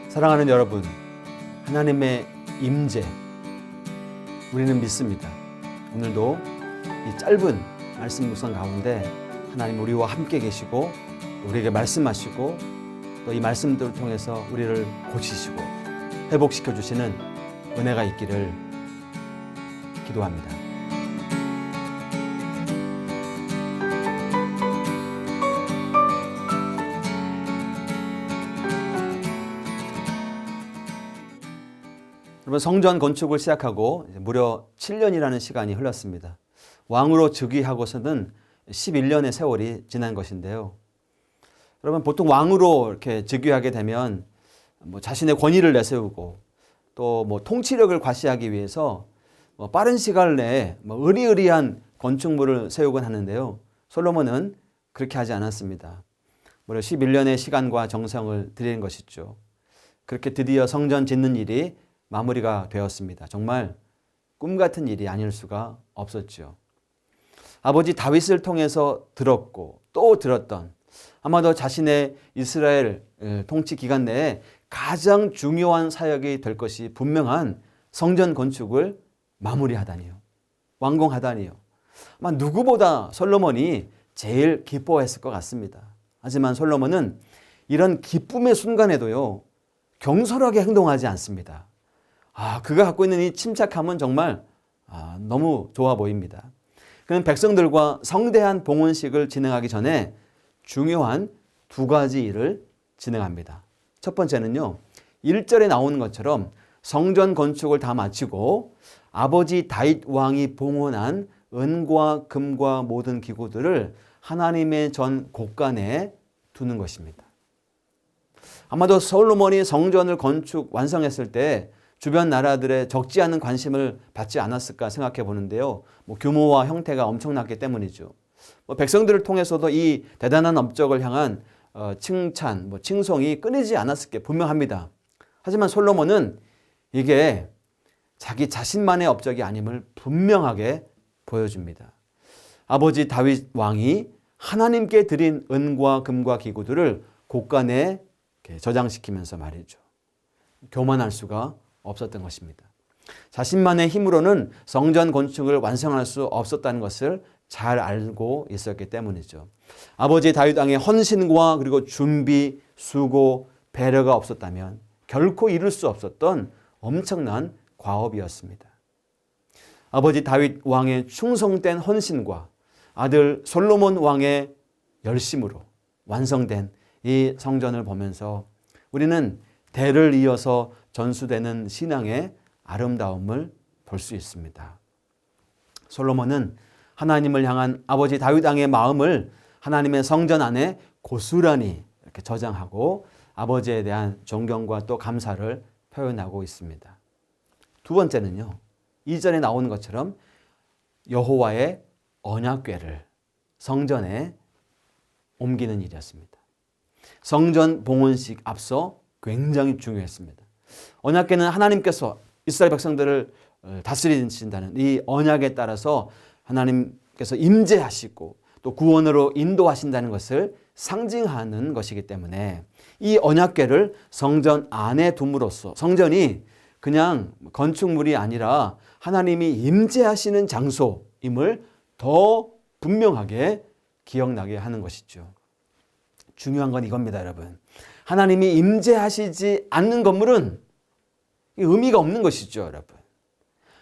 사랑하는 여러분, 하나님의 임재 우리는 믿습니다. 오늘도 이 짧은 말씀 묵상 가운데 하나님 우리와 함께 계시고 우리에게 말씀하시고 또 이 말씀들을 통해서 우리를 고치시고 회복시켜 주시는 은혜가 있기를 기도합니다. 여러분, 성전 건축을 시작하고 무려 7년이라는 시간이 흘렀습니다. 왕으로 즉위하고서는 11년의 세월이 지난 것인데요. 여러분, 보통 왕으로 이렇게 즉위하게 되면 자신의 권위를 내세우고 또 통치력을 과시하기 위해서 빠른 시간 내에 의리의리한 건축물을 세우곤 하는데요. 솔로몬은 그렇게 하지 않았습니다. 무려 11년의 시간과 정성을 들인 것이죠. 그렇게 드디어 성전 짓는 일이 마무리가 되었습니다. 정말 꿈 같은 일이 아닐 수가 없었죠. 아버지 다윗을 통해서 들었고 또 들었던 아마도 자신의 이스라엘 통치 기간 내에 가장 중요한 사역이 될 것이 분명한 성전 건축을 마무리하다니요. 완공하다니요. 아마 누구보다 솔로몬이 제일 기뻐했을 것 같습니다. 하지만 솔로몬은 이런 기쁨의 순간에도요, 경솔하게 행동하지 않습니다. 그가 갖고 있는 이 침착함은 정말 너무 좋아 보입니다. 그는 백성들과 성대한 봉헌식을 진행하기 전에 중요한 두 가지 일을 진행합니다. 첫 번째는요, 1절에 나오는 것처럼 성전 건축을 다 마치고 아버지 다윗 왕이 봉헌한 은과 금과 모든 기구들을 하나님의 전 곳간에 두는 것입니다. 아마도 솔로몬이 성전을 건축 완성했을 때 주변 나라들의 적지 않은 관심을 받지 않았을까 생각해 보는데요. 규모와 형태가 엄청났기 때문이죠. 백성들을 통해서도 이 대단한 업적을 향한 칭찬, 칭송이 끊이지 않았을 게 분명합니다. 하지만 솔로몬은 이게 자기 자신만의 업적이 아님을 분명하게 보여줍니다. 아버지 다윗 왕이 하나님께 드린 은과 금과 기구들을 곳간에 저장시키면서 말이죠. 교만할 수가 없었던 것입니다. 자신만의 힘으로는 성전 건축을 완성할 수 없었다는 것을 잘 알고 있었기 때문이죠. 아버지 다윗 왕의 헌신과 그리고 준비, 수고, 배려가 없었다면 결코 이룰 수 없었던 엄청난 과업이었습니다. 아버지 다윗 왕의 충성된 헌신과 아들 솔로몬 왕의 열심으로 완성된 이 성전을 보면서 우리는 대를 이어서 전수되는 신앙의 아름다움을 볼 수 있습니다. 솔로몬은 하나님을 향한 아버지 다윗 왕의 마음을 하나님의 성전 안에 고스란히 이렇게 저장하고 아버지에 대한 존경과 또 감사를 표현하고 있습니다. 두 번째는요, 2절에 나오는 것처럼 여호와의 언약궤를 성전에 옮기는 일이었습니다. 성전 봉헌식 앞서 굉장히 중요했습니다. 언약궤는 하나님께서 이스라엘 백성들을 다스리신다는 이 언약에 따라서 하나님께서 임재하시고 또 구원으로 인도하신다는 것을 상징하는 것이기 때문에 이 언약궤를 성전 안에 둠으로써 성전이 그냥 건축물이 아니라 하나님이 임재하시는 장소임을 더 분명하게 기억나게 하는 것이죠. 중요한 건 이겁니다, 여러분. 하나님이 임재하시지 않는 건물은 의미가 없는 것이죠, 여러분.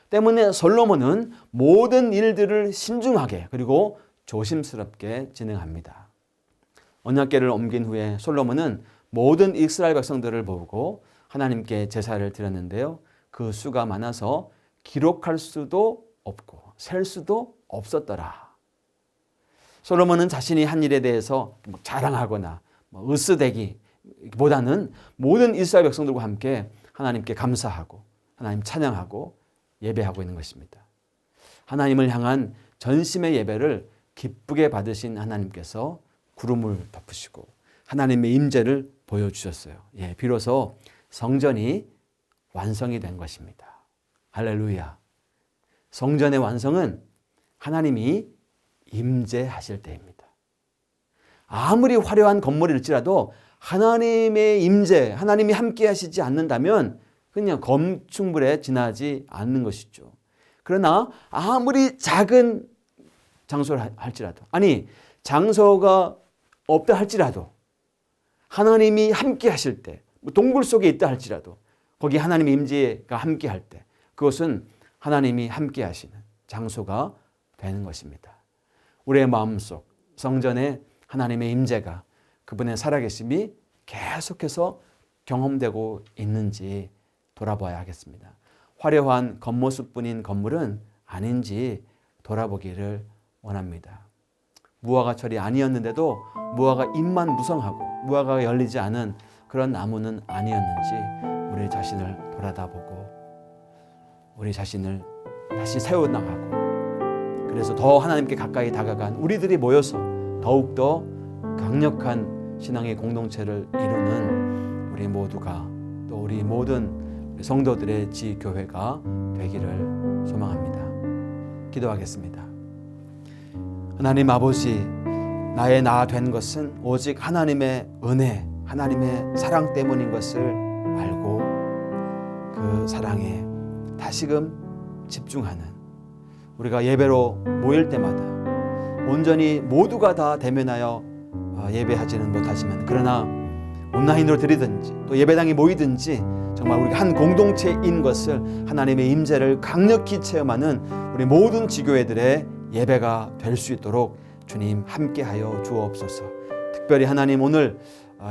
때문에 솔로몬은 모든 일들을 신중하게 그리고 조심스럽게 진행합니다. 언약궤를 옮긴 후에 솔로몬은 모든 이스라엘 백성들을 모으고 하나님께 제사를 드렸는데요. 그 수가 많아서 기록할 수도 없고 셀 수도 없었더라. 솔로몬은 자신이 한 일에 대해서 자랑하거나 으스대기보다는 모든 이스라엘 백성들과 함께 하나님께 감사하고 하나님 찬양하고 예배하고 있는 것입니다. 하나님을 향한 전심의 예배를 기쁘게 받으신 하나님께서 구름을 덮으시고 하나님의 임재를 보여주셨어요. 비로소 성전이 완성이 된 것입니다. 할렐루야. 성전의 완성은 하나님이 임재하실 때입니다. 아무리 화려한 건물일지라도 하나님의 임재, 하나님이 함께 하시지 않는다면 그냥 건축물에 지나지 않는 것이죠. 그러나 아무리 작은 장소를 할지라도, 아니 장소가 없다 할지라도 하나님이 함께 하실 때, 동굴 속에 있다 할지라도 거기 하나님의 임재가 함께 할 때 그것은 하나님이 함께 하시는 장소가 되는 것입니다. 우리의 마음속 성전에 하나님의 임재가, 그분의 살아계심이 계속해서 경험되고 있는지 돌아봐야 하겠습니다. 화려한 겉모습뿐인 건물은 아닌지 돌아보기를 원합니다. 무화과철이 아니었는데도 무화과 잎만 무성하고 무화과가 열리지 않은 그런 나무는 아니었는지 우리 자신을 돌아다보고 우리 자신을 다시 세워나가고, 그래서 더 하나님께 가까이 다가간 우리들이 모여서 더욱더 강력한 신앙의 공동체를 이루는 우리 모두가, 또 우리 모든 성도들의 지교회가 되기를 소망합니다. 기도하겠습니다. 하나님 아버지, 나의 나 된 것은 오직 하나님의 은혜, 하나님의 사랑 때문인 것을 알고 그 사랑에 다시금 집중하는, 우리가 예배로 모일 때마다 온전히 모두가 다 대면하여 예배하지는 못하지만, 그러나 온라인으로 드리든지 또 예배당에 모이든지 정말 우리가 한 공동체인 것을, 하나님의 임재를 강력히 체험하는 우리 모든 지교회들의 예배가 될 수 있도록 주님 함께하여 주옵소서. 특별히 하나님, 오늘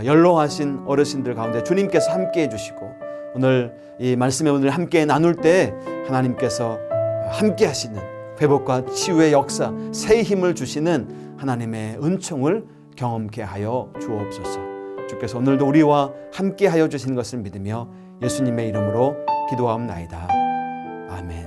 연로하신 어르신들 가운데 주님께서 함께해 주시고, 오늘 이 말씀의 오늘 함께 나눌 때 하나님께서 함께 하시는 회복과 치유의 역사, 새 힘을 주시는 하나님의 은총을 경험케 하여 주옵소서. 주께서 오늘도 우리와 함께 하여 주신 것을 믿으며 예수님의 이름으로 기도하옵나이다. 아멘.